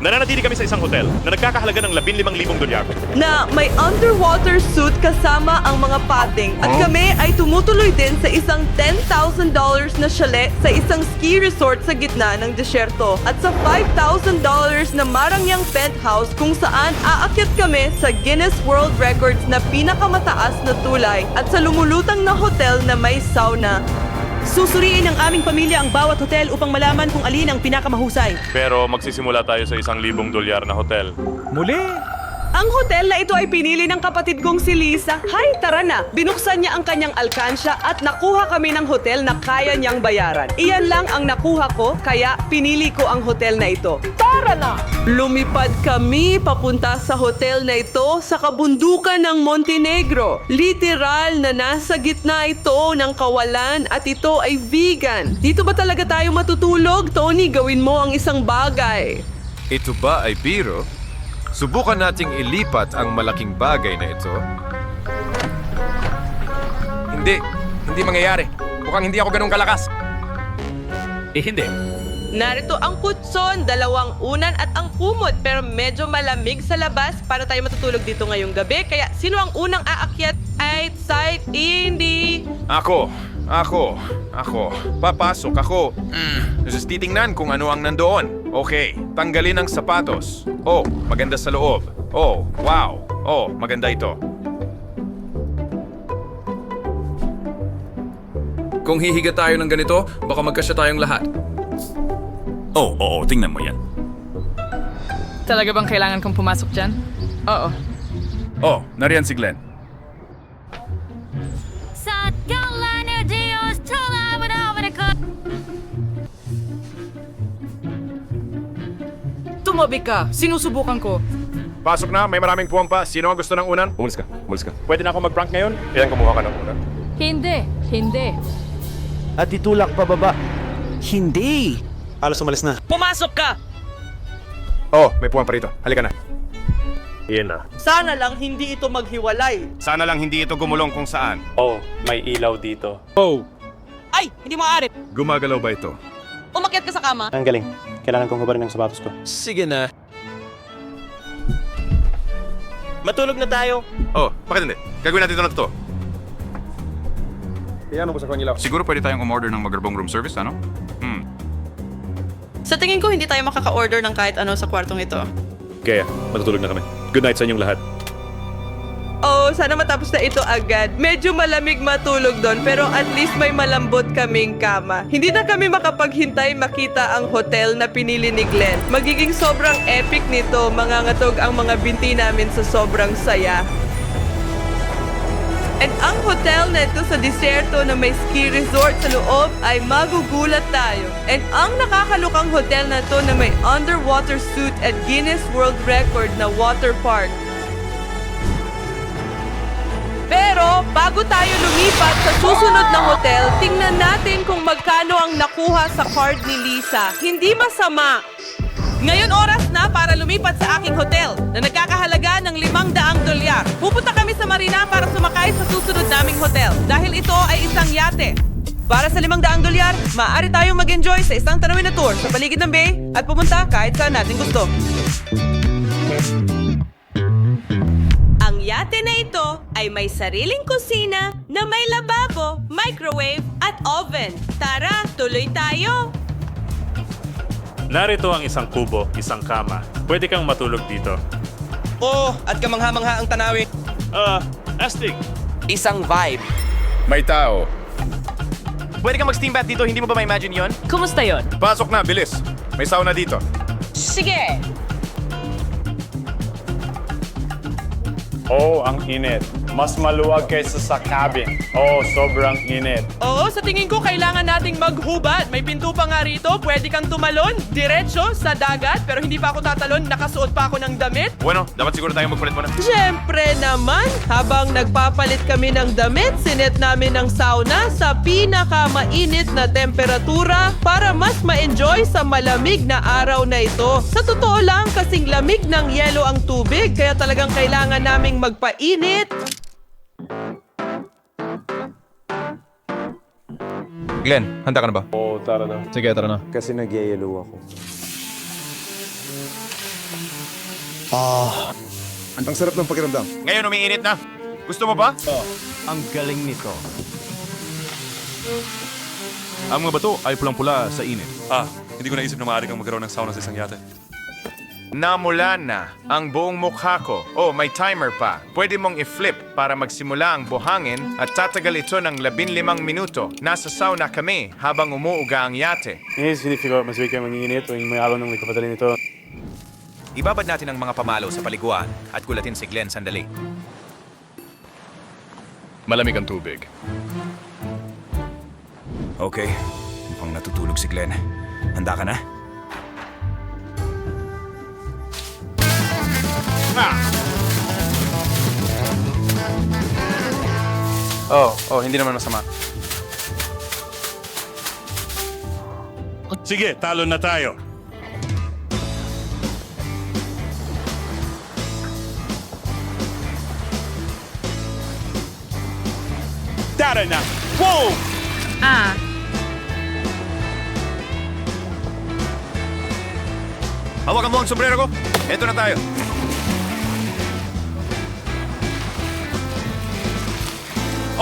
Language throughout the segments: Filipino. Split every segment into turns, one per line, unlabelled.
Nananatili kami sa isang hotel na nagkakahalaga ng $15,000.
Na may underwater suit kasama ang mga padding at kami ay tumutuloy din sa isang $10,000 na chalet sa isang ski resort sa gitna ng desyerto at sa $5,000 na marangyang penthouse kung saan aakyat kami sa Guinness World Records na pinakamataas na tulay at sa lumulutang na hotel na may sauna.
Susuriin ng aming pamilya ang bawat hotel upang malaman kung alin ang pinakamahusay.
Pero magsisimula tayo sa $1,000 na hotel.
Muli!
Ang hotel na ito ay pinili ng kapatid kong si Lisa. Hay, tara na! Binuksan niya ang kanyang alkansya at nakuha kami ng hotel na kaya niyang bayaran. Iyan lang ang nakuha ko, kaya pinili ko ang hotel na ito. Tara na! Lumipad kami papunta sa hotel na ito sa kabundukan ng Montenegro. Literal na nasa gitna ito ng kawalan at ito ay vegan. Dito ba talaga tayo matutulog? Tony, gawin mo ang isang bagay.
Ito ba ay biro? Subukan nating ilipat ang malaking bagay na ito.
Hindi mangyayari. Mukhang hindi ako ganun kalakas.
Hindi.
Narito ang kutson, 2 unan at ang kumot pero medyo malamig sa labas para tayo matutulog dito ngayong gabi. Kaya sino ang unang aakyat ay Sight Indy?
Ako. Papasok ako. Just titingnan kung ano ang nandoon. Okay, tanggalin ang sapatos. Oh, maganda sa loob. Oh, wow. Oh, maganda ito.
Kung hihiga tayo ng ganito, baka magkasya tayong lahat.
Oo, tingnan mo yan.
Talaga bang kailangan kong pumasok dyan? Oo.
Oh, nariyan si Glenn.
Tumabi ka! Sinusubukan ko.
Pasok na, may maraming puwang pa. Sino ang gusto ng unan?
Umalis ka. Pwede na ako mag-prank ngayon? Ilan kumuha ka ng unan?
Hindi.
At itulak pababa. Hindi!
Halos umalis na.
Pumasok ka!
Oh, may puwang pa rito. Halika na.
Iyan na.
Sana lang hindi ito maghiwalay.
Sana lang hindi ito gumulong kung saan.
Oh, may ilaw dito.
Oh!
Ay! Hindi maaari!
Gumagalaw ba ito?
Umakyat ka sa kama.
Ang galing. Kailangan kong hubarin ang sapatos ko.
Sige na.
Matulog na tayo.
Oh, bakit hindi? Gagawin natin ito na to.
Iyan mo sa kong ilaw.
Siguro pwede tayong umorder ng magarbong room service, ano?
Sa tingin ko hindi tayo makaka-order ng kahit ano sa kwartong ito.
Kaya, matutulog na kami. Good night sa inyong lahat.
Oh, sana matapos na ito agad. Medyo malamig matulog doon pero at least may malambot kaming kama. Hindi na kami makapaghintay makita ang hotel na pinili ni Glenn. Magiging sobrang epic nito. Mangangatog ang mga binti namin sa sobrang saya. And ang hotel na ito sa disyerto na may ski resort sa loob ay magugulat tayo. And ang nakakalukang hotel na ito na may underwater suit at Guinness World Record na water park. Pero bago tayo lumipat sa susunod na hotel, tingnan natin kung magkano ang nakuha sa card ni Lisa. Hindi masama. Ngayon oras na para lumipat sa aking hotel na nagkakahalaga ng $500. Pupunta kami sa Marina para sumakay sa susunod naming hotel dahil ito ay isang yate. Para sa $500, maaari tayong mag-enjoy sa isang tanawin na tour sa paligid ng bay at pumunta kahit saan natin gusto. Ang yate na ito ay may sariling kusina na may lababo, microwave at oven. Tara, tuloy tayo!
Narito ang isang kubo, isang kama. Pwede kang matulog dito.
Oh, at kamangha-mangha ang tanawin.
Astig.
Isang vibe.
May tao.
Pwede kang mag-steam bath dito, hindi mo ba ma-imagine yon?
Kumusta yon?
Pasok na, bilis. May sauna dito.
Sige!
Oh, ang init. Mas maluwag kaysa sa cabin. Oh, sobrang init.
Oo, sa tingin ko kailangan nating maghubad. May pinto pa nga rito, pwede kang tumalon, diretso sa dagat, pero hindi pa ako tatalon, nakasuot pa ako ng damit.
Bueno, dapat siguro tayong magpalit muna.
Siyempre naman, habang nagpapalit kami ng damit, sinet namin ng sauna sa pinakamainit na temperatura para mas ma-enjoy sa malamig na araw na ito. Sa totoo lang, kasing lamig ng yelo ang tubig, kaya talagang kailangan naming magpainit.
Glenn, handa ka na ba?
Oh, tara na.
Sige, tara na.
Kasi nagyayelo ako.
Ang sarap ng pakiramdam.
Ngayon umiinit na. Gusto mo ba?
Ang galing nito.
Ang mga bato ay pulang-pula sa init.
Hindi ko naisip na maaari kang magkaroon ng sauna sa isang yate.
Namula na ang buong mukha ko. Oh, may timer pa. Pwede mong i-flip para magsimula ang buhangin at tatagal ito ng 15 minuto. Nasa sauna kami habang umuuga ang yate.
Significa mas kayo manginit o yung may alon ng may kapatalin ito.
Ibabad natin ang mga pamalo sa paliguan at kulatin si Glenn sandali.
Malamig ang tubig.
Okay, mukhang natutulog si Glenn. Handa ka na?
Hindi naman masama.
Sige, talo na tayo. Tara na! Wow!
Hawakan mo ang sombrero ko. Eto na tayo.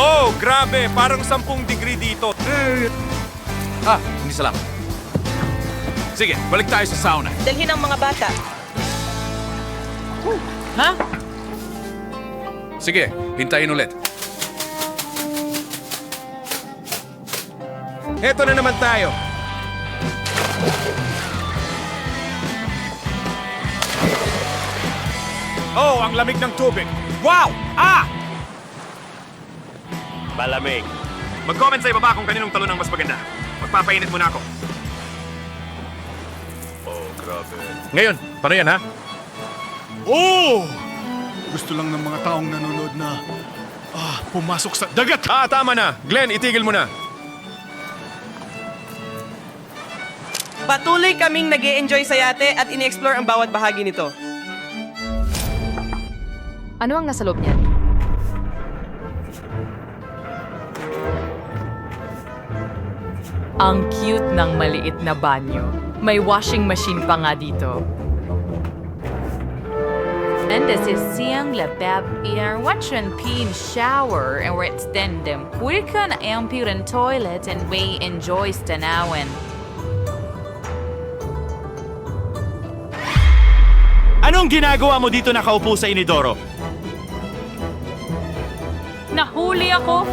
Oh, grabe! Parang 10 degree dito.
Hindi salam. Sige, balik tayo sa sauna.
Dalhin ang mga bata. Ha?
Sige, hintayin ulit.
Eto na naman tayo. Oh, ang lamig ng tubig. Wow!
Malamig.
Mag-comment sa ibaba kung kaninong talo ng mas maganda. Magpapainit muna ako.
Oh, grabe.
Ngayon, paano yan ha?
Gusto lang ng mga taong nanonood na pumasok sa dagat.
Tama na. Glenn, itigil mo na.
Patuloy kaming nag-e-enjoy sa yate at ini-explore ang bawat bahagi nito.
Ano ang nasa loob niyan? Ang cute ng maliit na banyo. May washing machine pa nga dito.
And this is Siang Labab Air Watchman Pin Shower and we're extending Purika na ampuran toilet and we enjoy tanawan.
Anong ginagawa mo dito nakaupo sa inidoro?
Nahuli ako!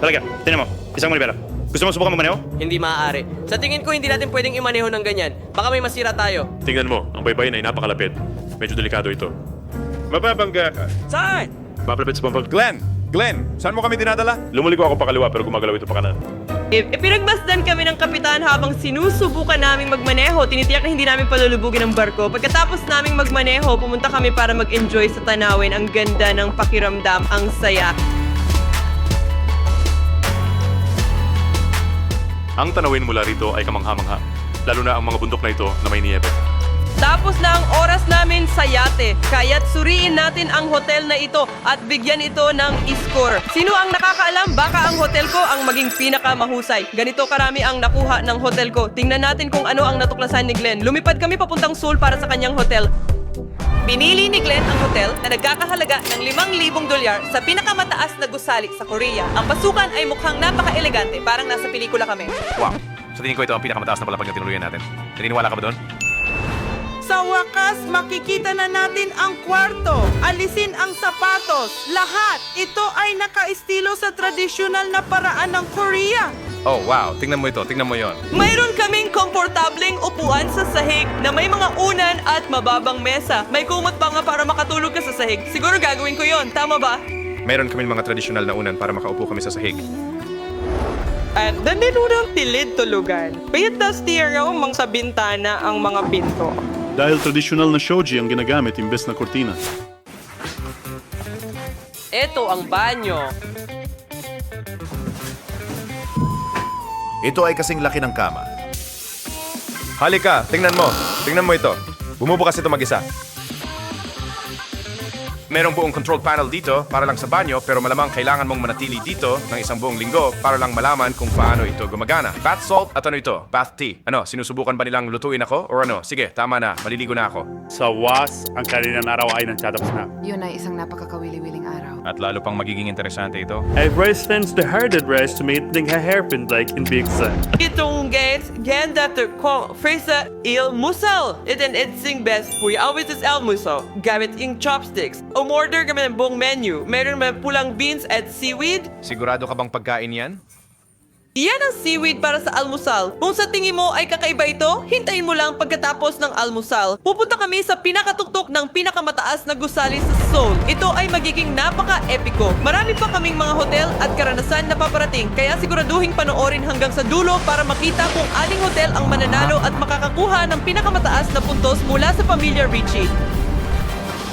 Talaga, tinan mo. Isang manibela. Gusto mo subukan magmaneho?
Hindi maaari. Sa tingin ko, hindi natin pwedeng imaneho ng ganyan. Baka may masira tayo.
Tingnan mo, ang baybayin ay napakalapit. Medyo delikado ito.
Mababangga ka.
Saan?
Mapalapit sa pampag...
Glenn, saan mo kami dinadala?
Lumuliko ako pa kaliwa pero gumagalaw ito pa kanan.
Pinagmasdan kami ng kapitan habang sinusubukan naming magmaneho. Tinitiyak na hindi namin palulubugin ang barko. Pagkatapos naming magmaneho, pumunta kami para mag-enjoy sa tanawin. Ang ganda ng pakiramdam, ang saya.
Ang tanawin mula rito ay kamangha-mangha. Lalo na ang mga bundok na ito na may niyebe.
Tapos na ang oras namin sa yate, kaya't suriin natin ang hotel na ito at bigyan ito ng score. Sino ang nakakaalam? Baka ang hotel ko ang maging pinakamahusay. Ganito karami ang nakuha ng hotel ko. Tingnan natin kung ano ang natuklasan ni Glenn. Lumipad kami papuntang Seoul para sa kanyang hotel. Pinili ni Glenn ang hotel na nagkakahalaga ng $5,000 sa pinakamataas na gusali sa Korea. Ang pasukan ay mukhang napaka-elegante, parang nasa pelikula kami.
Wow, sa tingin ko ito ang pinakamataas na palapag na tinuluyan natin. Naniniwala ka ba doon?
Sa wakas, makikita na natin ang kwarto. Alisin ang sapatos. Lahat. Ito ay naka-estilo sa tradisyonal na paraan ng Korea.
Oh, wow. Tingnan mo ito. Tingnan mo yon.
Mayroon kaming komportableng upuan sa sahig na may mga unan at mababang mesa. May kumot pa nga para makatulog ka sa sahig. Siguro gagawin ko yon. Tama ba?
Meron kami mga tradisyonal na unan para makaupo kami sa sahig.
At danilurang tilid tulugan. Payat na stereo mang sa bintana ang mga pinto.
Dahil tradisyonal na shoji ang ginagamit imbes na kortina.
Ito ang banyo.
Ito ay kasing laki ng kama. Halika, tingnan mo. Tingnan mo ito. Bumubukas ito mag-isa. Merong buong control panel dito para lang sa banyo pero malamang kailangan mong manatili dito ng isang buong linggo para lang malaman kung paano ito gumagana. Bath salt at ano ito? Bath tea. Ano, sinusubukan ba nilang lutuin ako? Or ano? Sige, tama na. Maliligo na ako.
Sa was, ang kaninang araw ay natatapos na.
Yun ay isang napakakawili-wiling araw.
At lalo pang magiging interesante ito.
I've raised fence the herded race to meet the hairpin like in Big Sun.
Itong guys, ganda to kong fresa il musal. Ito ang itsing best po. Always is el musal. Gamit ing chopsticks. Umorder kami ng buong menu. Meron naman pulang beans at seaweed.
Sigurado ka bang pagkain yan?
Yan ang seaweed para sa almusal. Kung sa tingin mo ay kakaiba ito, hintayin mo lang pagkatapos ng almusal. Pupunta kami sa pinakatuktok ng pinakamataas na gusali sa Seoul. Ito ay magiging napaka-epiko. Marami pa kaming mga hotel at karanasan na paparating, kaya siguraduhin panoorin hanggang sa dulo para makita kung aling hotel ang mananalo at makakakuha ng pinakamataas na puntos mula sa pamilya Richie.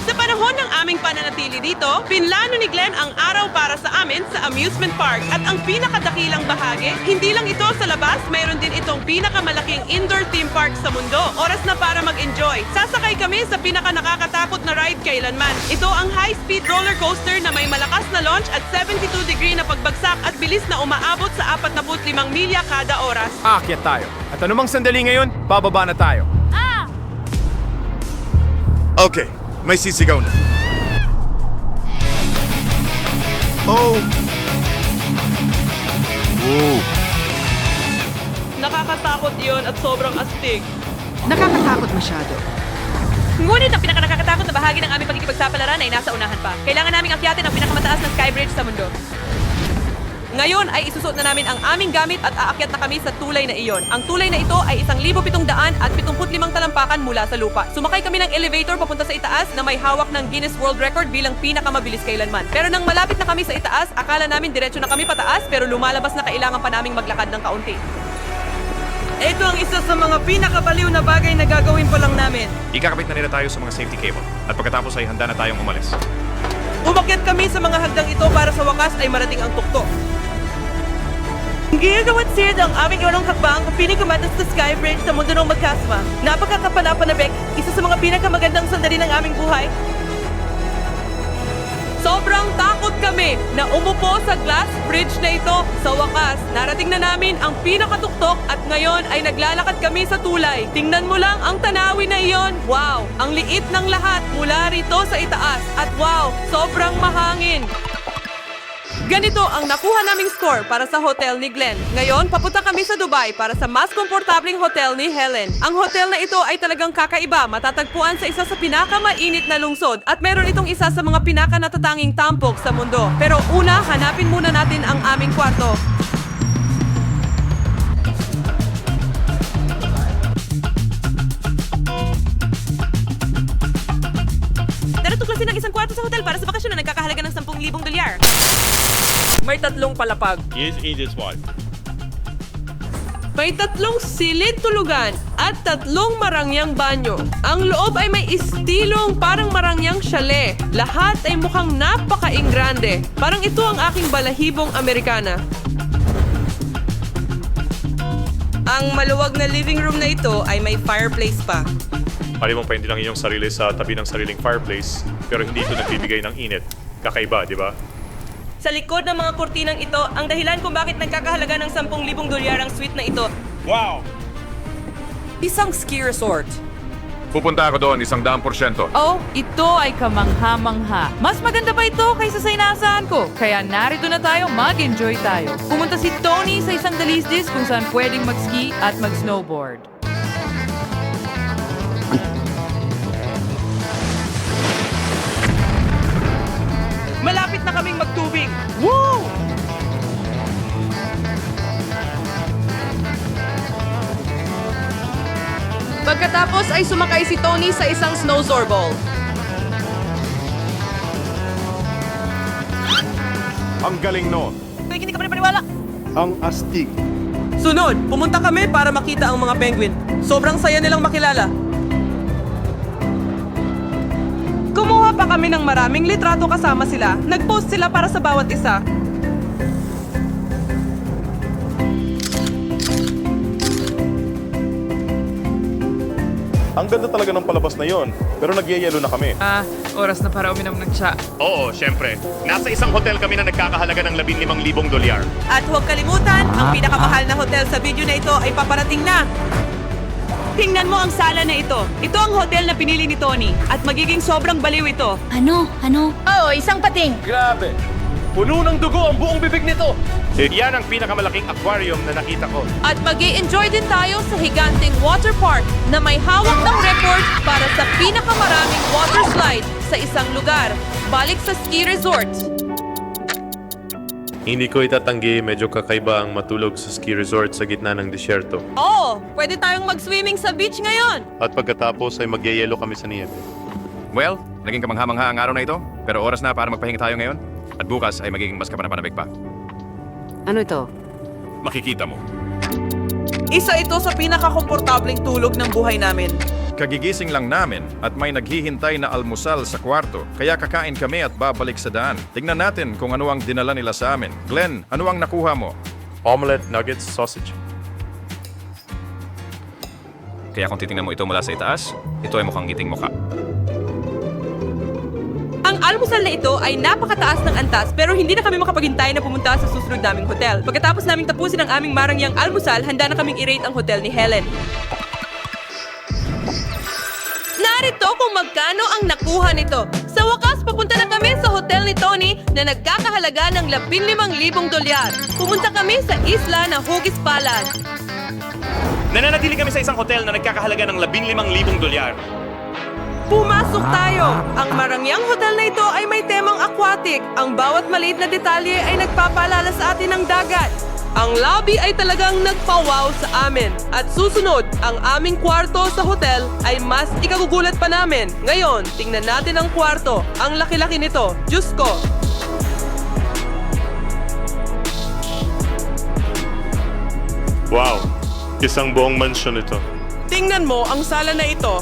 Sa panahon ng aming pananatili dito, pinlano ni Glenn ang araw para sa amin sa amusement park. At ang pinakadakilang bahagi, hindi lang ito sa labas, mayroon din itong pinakamalaking indoor theme park sa mundo. Oras na para mag-enjoy. Sasakay kami sa pinaka-nakakatakot na ride kailanman. Ito ang high-speed roller coaster na may malakas na launch at 72 degree na pagbagsak at bilis na umaabot sa 45 milya kada oras.
Aakyat tayo. At anumang sandali ngayon, bababa na tayo. Okay. May sisigaw na. Oh! Whoa!
Nakakatakot iyon at sobrang astig.
Nakakatakot masyado.
Ngunit ang pinaka-nakakatakot na bahagi ng aming pagkikipagsapalaran ay nasa unahan pa. Kailangan naming akyatin ang pinakamataas na skybridge sa mundo. Ngayon ay isusuot na namin ang aming gamit at aakyat na kami sa tulay na iyon. Ang tulay na ito ay 1,775 talampakan mula sa lupa. Sumakay kami ng elevator papunta sa itaas na may hawak ng Guinness World Record bilang pinakamabilis kailanman. Pero nang malapit na kami sa itaas, akala namin diretso na kami pataas pero lumalabas na kailangan pa naming maglakad ng kaunti. Ito ang isa sa mga pinakabaliw na bagay na gagawin pa lang namin.
Ikakabit na nila tayo sa mga safety cable at pagkatapos ay handa na tayong umalis.
Umakyat kami sa mga hagdang ito para sa wakas ay marating ang tuktok. Gigawat sir ang aming iwanong hakbang ang pinakamatas na skybridge sa mundo ng magkasama. Napakakapanapanabik, isa sa mga pinakamagandang sandali ng aming buhay. Sobrang takot kami na umupo sa glass bridge na ito. Sa wakas, narating na namin ang pinakatuktok at ngayon ay naglalakad kami sa tulay. Tingnan mo lang ang tanawin na iyon. Wow! Ang liit ng lahat mula rito sa itaas. At wow! Sobrang mahangin. Ganito ang nakuha naming score para sa hotel ni Glenn. Ngayon, papunta kami sa Dubai para sa mas komportableng hotel ni Helen. Ang hotel na ito ay talagang kakaiba, matatagpuan sa isa sa pinakamainit na lungsod at meron itong isa sa mga pinakanatatanging tampok sa mundo. Pero una, hanapin muna natin ang aming kwarto. Natutuklasin ang isang kwarto sa hotel para sa bakasyon na nagkakahalaga ng 10,000 dolyar. May 3 palapag.
Yes, in this one.
May 3 silid tulugan at 3 marangyang banyo. Ang loob ay may istilong parang marangyang chalet. Lahat ay mukhang napaka-ingrande. Parang ito ang aking balahibong Amerikana. Ang maluwag na living room na ito ay may fireplace pa.
Pwede mong paindin ang iyong sarili sa tabi ng sariling fireplace, pero hindi ito nagbibigay ng init. Kakaiba, di ba?
Sa likod ng mga kurtinang ito, ang dahilan kung bakit nagkakahalaga ng 10,000 dolyar ang suite na ito.
Wow!
Isang ski resort.
Pupunta ako doon, 100%.
Oh, ito ay kamangha-mangha. Mas maganda pa ito kaysa sa inaasahan ko. Kaya narito na tayo, mag-enjoy tayo. Pumunta si Tony sa isang dalisdis kung saan pwedeng mag-ski at mag-snowboard.
Malapit na kaming magtubig. Woo! Pagkatapos ay sumakay si Tony sa isang snowzorball.
Ang galing no.
Hindi ka pa rin paniwala.
Ang astig.
Sunod, pumunta kami para makita ang mga penguin. Sobrang saya nilang makilala. Kumuha pa kami ng maraming litrato kasama sila. Nag-post sila para sa bawat isa.
Ang ganda talaga ng palabas na yon, pero nagyayelo na kami.
Oras na para uminom ng tsa.
Oo, syempre. Nasa isang hotel kami na nagkakahalaga ng $15,000.
At huwag kalimutan, ang pinakamahal na hotel sa video na ito ay paparating na.
Tingnan mo ang sala na ito. Ito ang hotel na pinili ni Tony at magiging sobrang baliw ito.
Ano?
Oo, isang pating.
Grabe! Puno ng dugo ang buong bibig nito!
Yan ang pinakamalaking aquarium na nakita ko.
At mag-i-enjoy din tayo sa higanting water park na may hawak ng record para sa pinakamaraming water slide sa isang lugar. Balik sa ski resort.
Hindi ko itatanggi, medyo kakaiba ang matulog sa ski resort sa gitna ng disyerto.
Oo, pwede tayong mag-swimming sa beach ngayon.
At pagkatapos ay magyayelo kami sa nieve.
Well, naging kamangha-mangha ang araw na ito, pero oras na para magpahinga tayo ngayon. At bukas ay magiging mas kapanapanabik pa.
Ano ito?
Makikita mo.
Isa ito sa pinakakomportableng tulog ng buhay namin.
Kagigising lang namin at may naghihintay na almusal sa kwarto, kaya kakain kami at babalik sa daan. Tingnan natin kung ano ang dinala nila sa amin. Glenn, ano ang nakuha mo?
Omelette, nuggets, sausage.
Kaya kung titingnan mo ito mula sa itaas, ito ay mukhang ngiting mukha.
Ang almusal na ito ay napakataas ng antas pero hindi na kami makapaghintay na pumunta sa susunod naming hotel. Pagkatapos naming tapusin ang aming marangyang almusal, handa na kaming i-rate ang hotel ni Helen. Narito kung magkano ang nakuha nito. Sa wakas, papunta na kami sa hotel ni Tony na nagkakahalaga ng $15,000. Pumunta kami sa isla na Hugis Palace.
Nananatili kami sa isang hotel na nagkakahalaga ng $15,000.
Pumasok tayo! Ang marangyang hotel na ito ay may temang aquatic. Ang bawat maliit na detalye ay nagpapaalala sa atin ng dagat. Ang lobby ay talagang nagpa-wow sa amin. At susunod, ang aming kwarto sa hotel ay mas ikagugulat pa namin. Ngayon, tingnan natin ang kwarto. Ang laki-laki nito. Diyos ko!
Wow, isang buong mansyon ito.
Tingnan mo ang sala na ito.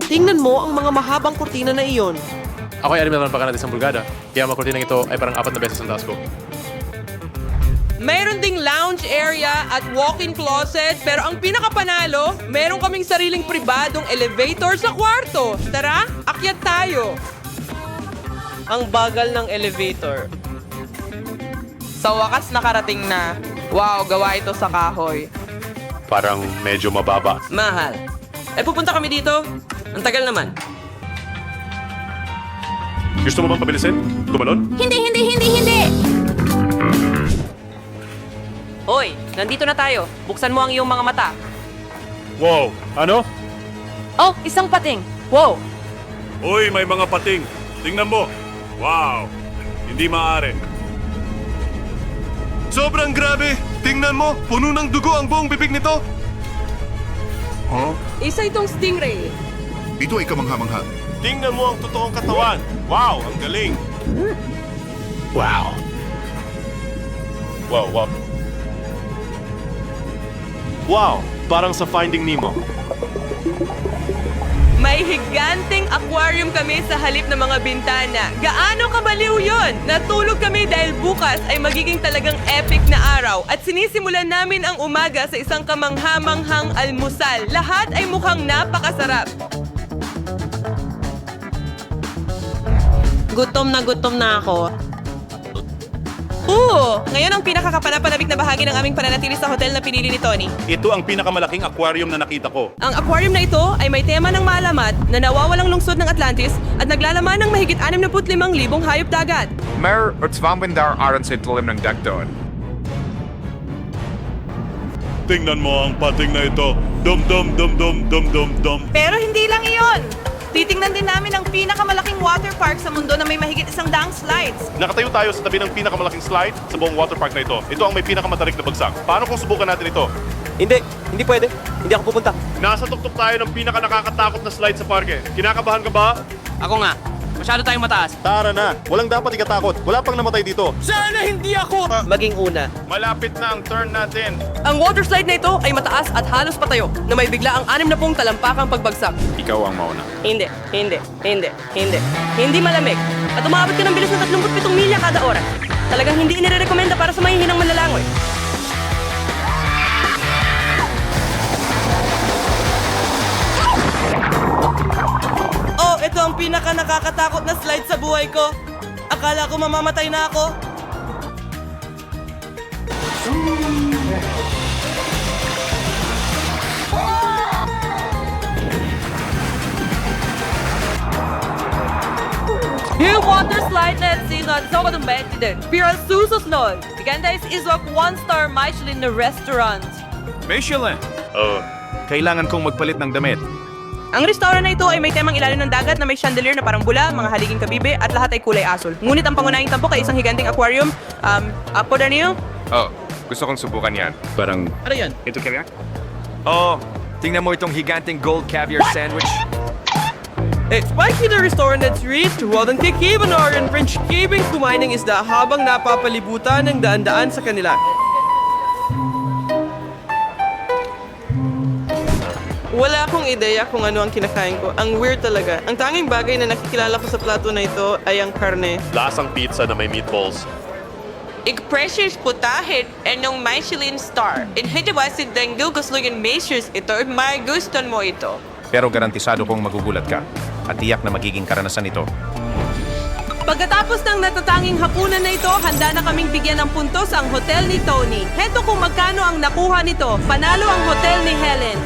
Tingnan mo ang mga mahabang kurtina na iyon.
Ako ay alam naman pa natin isang bulgada, kaya ang kurtinang ito ay parang 4 na beses ang taas ko.
Mayroon ding lounge area at walk-in closet, pero ang pinakapanalo, meron kaming sariling pribadong elevator sa kwarto. Tara, akyat tayo. Ang bagal ng elevator. Sa wakas nakarating na. Wow, gawa ito sa kahoy.
Parang medyo mababa.
Mahal. Pupunta kami dito. Ang tagal naman.
Gusto mo bang pabilisin? Tumalon?
Hindi!
Hoy, nandito na tayo. Buksan mo ang iyong mga mata.
Wow, ano?
Oh, isang pating. Wow.
Uy, may mga pating. Tingnan mo. Wow, hindi maaari.
Sobrang grabe! Tingnan mo, puno ng dugo ang buong bibig nito!
Isa itong stingray.
Ito ay kamangha-mangha.
Tingnan mo ang totoong katawan. Wow, ang galing. Wow. Wow. Wow, parang sa Finding Nemo.
May higanting aquarium kami sa halip ng mga bintana. Gaano kabaliw yon? Natulog kami dahil bukas ay magiging talagang epic na araw. At sinisimulan namin ang umaga sa isang kamangha-manghang almusal. Lahat ay mukhang napakasarap. Gutom na ako. Ngayon ang pinakakapanapanabik na bahagi ng aming pananatili sa hotel na pinili ni Tony.
Ito ang pinakamalaking aquarium na nakita ko.
Ang aquarium na ito ay may tema ng maalamat na nawawalang lungsod ng Atlantis at naglalaman ng mahigit 65,000 hayop dagat.
Mer, utsvambindar aron sa itulim ng dagdoon.
Tingnan mo ang pating na ito. Dum.
Pero hindi lang iyon! Titingnan din namin ang pinakamalaking water park sa mundo na may mahigit 100 slides.
Nakatayo tayo sa tabi ng pinakamalaking slide sa buong water park na ito. Ito ang may pinakamatarik na bagsak. Paano kung subukan natin ito?
Hindi pwede. Hindi ako pupunta.
Nasa tuktok tayo ng nakakatakot na slide sa parke. Kinakabahan ka ba?
Ako nga. Masyado tayong mataas.
Tara na. Walang dapat ikatakot. Wala pang namatay dito.
Sana hindi ako!
Maging una.
Malapit na ang turn natin.
Ang water slide na ito ay mataas at halos patayo na may bigla ang 60 talampakang pagbagsak.
Ikaw ang mauna.
Hindi malamig. At umabot ka ng bilis na 37 milya kada oras. Talagang hindi inirekomenda para sa mahihinang manlalangoy. pinaka nakakatakot na slide sa buhay ko. Akala ko mamamatay na ako.
Yung water slide na at sa ako ng din.
Pero susunod, Ganda is Iswak 1-star Michelin na restaurant.
Michelin!
Oh,
Kailangan kong magpalit ng damit.
Ang restaurant na ito ay may temang ilalim ng dagat na may chandelier na parang bula, mga haliging kabibe, at lahat ay kulay asul. Ngunit ang pangunahing tampok ay isang higanting aquarium. Apo na niyo?
Oh, gusto kong subukan yan.
Parang,
Ano yan?
ito kaya?
Oh, tingnan mo itong higanting gold caviar sandwich.
Spiky na restaurant that's rich, well, ang kikibanar and French kibing kumain ng isda habang napapalibutan ng daan-daan sa kanila. Wala akong ideya kung ano ang kinakain ko. Ang weird talaga. Ang tanging bagay na nakikilala ko sa plato na ito ay ang karne.
Lasang pizza na may meatballs.
Ik-precious putahin ng Michelin star. Inhidawasin ng guguslugan measures ito. May guston mo ito.
pero garantisado kong magugulat ka at tiyak na magiging karanasan ito.
Pagkatapos ng natatanging hapunan na ito, handa na kaming bigyan ng puntos ang hotel ni Tony. Heto kung magkano ang nakuha nito. Panalo ang hotel ni Helen.